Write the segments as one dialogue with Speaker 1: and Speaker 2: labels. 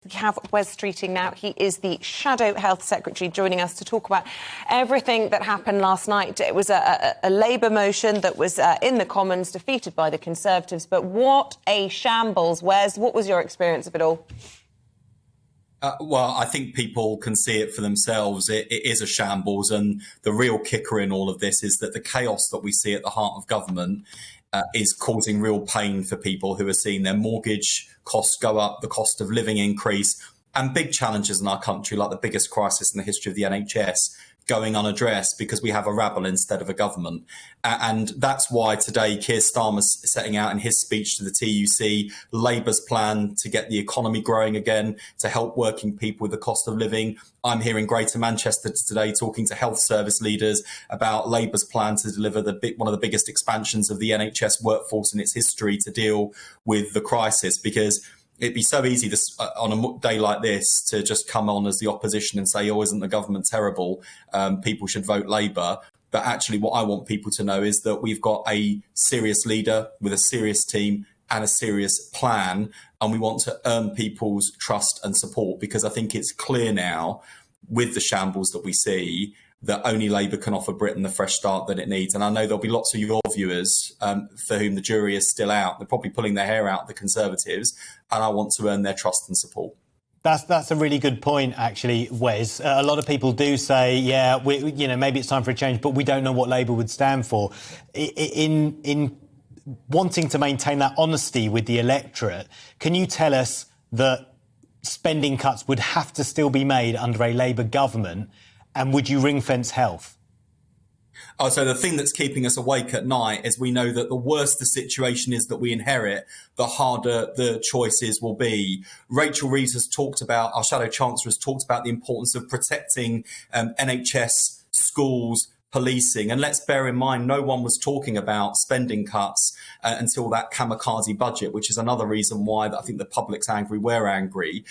Speaker 1: We have Wes Streeting now. He is the Shadow Health Secretary, joining us to talk about everything that happened last night. It was a Labour motion that was in the Commons, defeated by the Conservatives. But what a shambles, Wes. What was your experience of it all?
Speaker 2: Well, I think people can see it for themselves. It is a shambles. And the real kicker in all of this is that the chaos that we see at the heart of government is causing real pain for people who are seeing their mortgage costs go up, the cost of living increase, and big challenges in our country, like the biggest crisis in the history of the NHS, going unaddressed because we have a rabble instead of a government. And that's why today Keir Starmer's setting out in his speech to the TUC Labour's plan to get the economy growing again, to help working people with the cost of living. I'm here in Greater Manchester today talking to health service leaders about Labour's plan to deliver one of the biggest expansions of the NHS workforce in its history to deal with the crisis, because it'd be so easy on a day like this to just come on as the opposition and say, oh, isn't the government terrible? People should vote Labour. But actually what I want people to know is that we've got a serious leader with a serious team and a serious plan. And we want to earn people's trust and support, because I think it's clear now with the shambles that we see that only Labour can offer Britain the fresh start that it needs. And I know there'll be lots of your viewers for whom the jury is still out. They're probably pulling their hair out, the Conservatives, and I want to earn their trust and support.
Speaker 3: That's a really good point, actually, Wes. A lot of people do say, yeah, maybe it's time for a change, but we don't know what Labour would stand for. In wanting to maintain that honesty with the electorate, can you tell us that spending cuts would have to still be made under a Labour government? And would you ring-fence health?
Speaker 2: Oh, so the thing that's keeping us awake at night is we know that the worse the situation is that we inherit, the harder the choices will be. Rachel Reeves has talked about, our Shadow Chancellor has talked about the importance of protecting NHS, schools, policing. And let's bear in mind, no one was talking about spending cuts until that kamikaze budget, which is another reason why I think the public's angry, we're angry.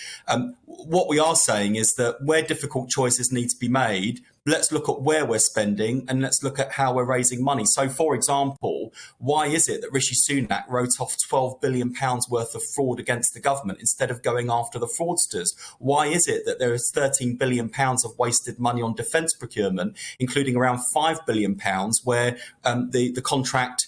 Speaker 2: What we are saying is that where difficult choices need to be made, let's look at where we're spending and let's look at how we're raising money. So, for example, why is it that Rishi Sunak wrote off £12 billion worth of fraud against the government instead of going after the fraudsters? Why is it that there is £13 billion of wasted money on defence procurement, including around £5 billion where the contract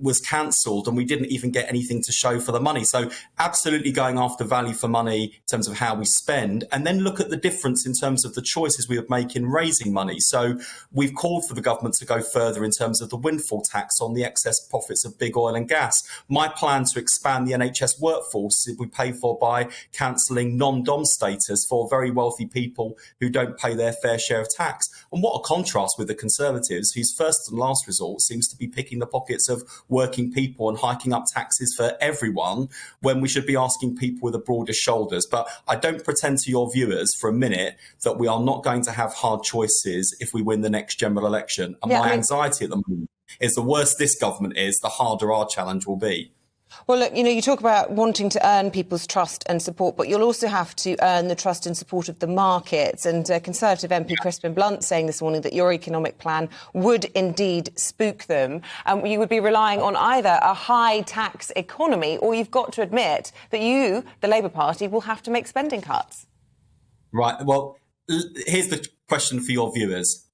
Speaker 2: was cancelled and we didn't even get anything to show for the money? So absolutely going after value for money in terms of how we spend, and then look at the difference in terms of the choices we would make in raising money. So we've called for the government to go further in terms of the windfall tax on the excess profits of big oil and gas. My plan to expand the NHS workforce we pay for by cancelling non-dom status for very wealthy people who don't pay their fair share of tax. And what a contrast with the Conservatives, whose first and last resort seems to be picking the pockets of working people and hiking up taxes for everyone, when we should be asking people with the broadest shoulders. But I don't pretend to your viewers for a minute that we are not going to have hard choices if we win the next general election. And my anxiety at the moment is the worse this government is, the harder our challenge will be.
Speaker 1: Well, look, you talk about wanting to earn people's trust and support, but you'll also have to earn the trust and support of the markets. And Conservative MP Crispin Blunt saying this morning that your economic plan would indeed spook them. You would be relying on either a high tax economy, or you've got to admit that you, the Labour Party, will have to make spending cuts.
Speaker 2: Right. Well, here's the question for your viewers.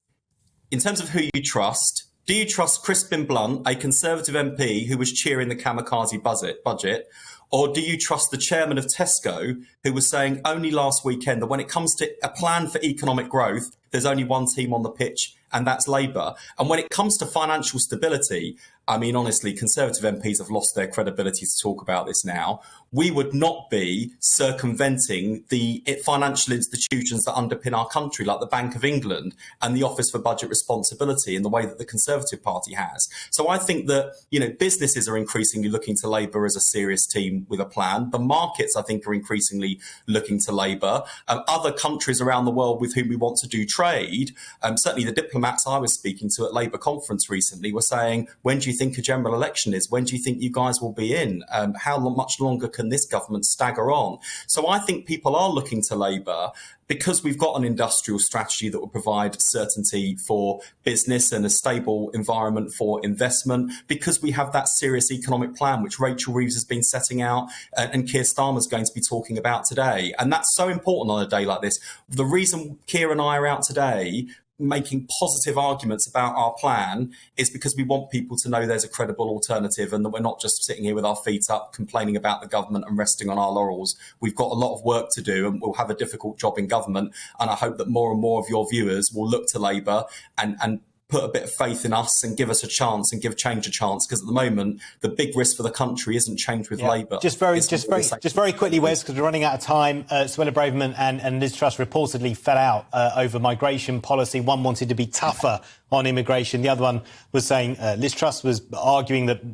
Speaker 2: In terms of who you trust, do you trust Crispin Blunt, a Conservative MP who was cheering the kamikaze budget, or do you trust the chairman of Tesco, who was saying only last weekend that when it comes to a plan for economic growth, there's only one team on the pitch, and that's Labour? And when it comes to financial stability, I mean, honestly, Conservative MPs have lost their credibility to talk about this now. We would not be circumventing the financial institutions that underpin our country, like the Bank of England and the Office for Budget Responsibility, in the way that the Conservative Party has. So I think that, businesses are increasingly looking to Labour as a serious team with a plan. The markets, I think, are increasingly looking to Labour. Other countries around the world with whom we want to do trade, certainly the diplomats I was speaking to at Labour conference recently were saying, when do you think a general election is? When do you think you guys will be in? How much longer can this government stagger on? So I think people are looking to Labour because we've got an industrial strategy that will provide certainty for business and a stable environment for investment, because we have that serious economic plan, which Rachel Reeves has been setting out and Keir Starmer's going to be talking about today. And that's so important on a day like this. The reason Keir and I are out today making positive arguments about our plan is because we want people to know there's a credible alternative and that we're not just sitting here with our feet up complaining about the government and resting on our laurels. We've got a lot of work to do and we'll have a difficult job in government. And I hope that more and more of your viewers will look to Labour and put a bit of faith in us and give us a chance and give change a chance, because at the moment the big risk for the country isn't change with Labour.
Speaker 3: Just very quickly, Wes, because we're running out of time. Suella Braverman and Liz Truss reportedly fell out over migration policy. One wanted to be tougher on immigration. The other one was saying Liz Truss was arguing that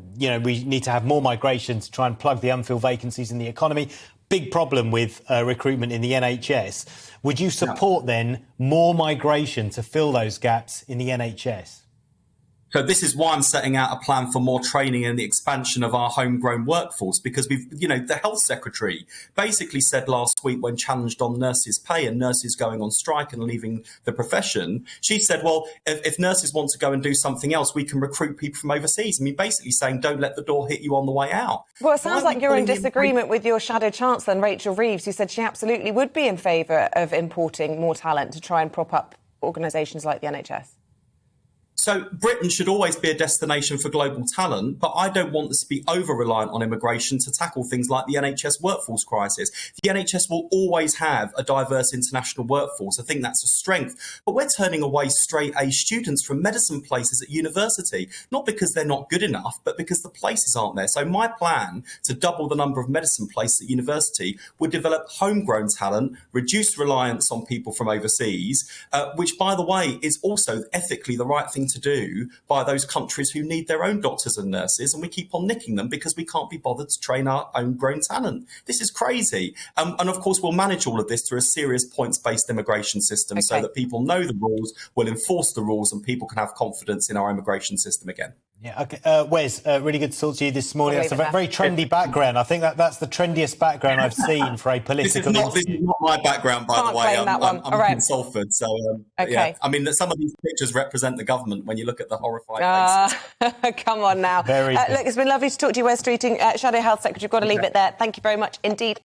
Speaker 3: we need to have more migration to try and plug the unfilled vacancies in the economy. Big problem with recruitment in the NHS. Would you support then more migration to fill those gaps in the NHS?
Speaker 2: So this is why I'm setting out a plan for more training and the expansion of our homegrown workforce, because the health secretary basically said last week when challenged on nurses' pay and nurses going on strike and leaving the profession, she said, well, if nurses want to go and do something else, we can recruit people from overseas. I mean, basically saying don't let the door hit you on the way out.
Speaker 1: Well, it sounds like you're in disagreement with your shadow chancellor, Rachel Reeves, who said she absolutely would be in favour of importing more talent to try and prop up organisations like the NHS.
Speaker 2: So Britain should always be a destination for global talent, but I don't want us to be over-reliant on immigration to tackle things like the NHS workforce crisis. The NHS will always have a diverse international workforce. I think that's a strength. But we're turning away straight A students from medicine places at university, not because they're not good enough, but because the places aren't there. So my plan to double the number of medicine places at university would develop homegrown talent, reduce reliance on people from overseas, which, by the way, is also ethically the right thing to do by those countries who need their own doctors and nurses, and we keep on nicking them because we can't be bothered to train our own grown talent. This is crazy. And of course, we'll manage all of this through a serious points-based immigration system so that people know the rules, will enforce the rules, and people can have confidence in our immigration system again.
Speaker 3: Yeah, OK. Wes, really good to talk to you this morning. That's a very trendy background. I think that's the trendiest background I've seen for a political
Speaker 2: This is not my background, by the way. I'm in Salford, so
Speaker 1: yeah.
Speaker 2: I mean, some of these pictures represent the government when you look at the horrified faces.
Speaker 1: Come on now.
Speaker 3: Look,
Speaker 1: it's been lovely to talk to you, Wes Streeting, Shadow Health Secretary. You've got to leave it there. Thank you very much indeed.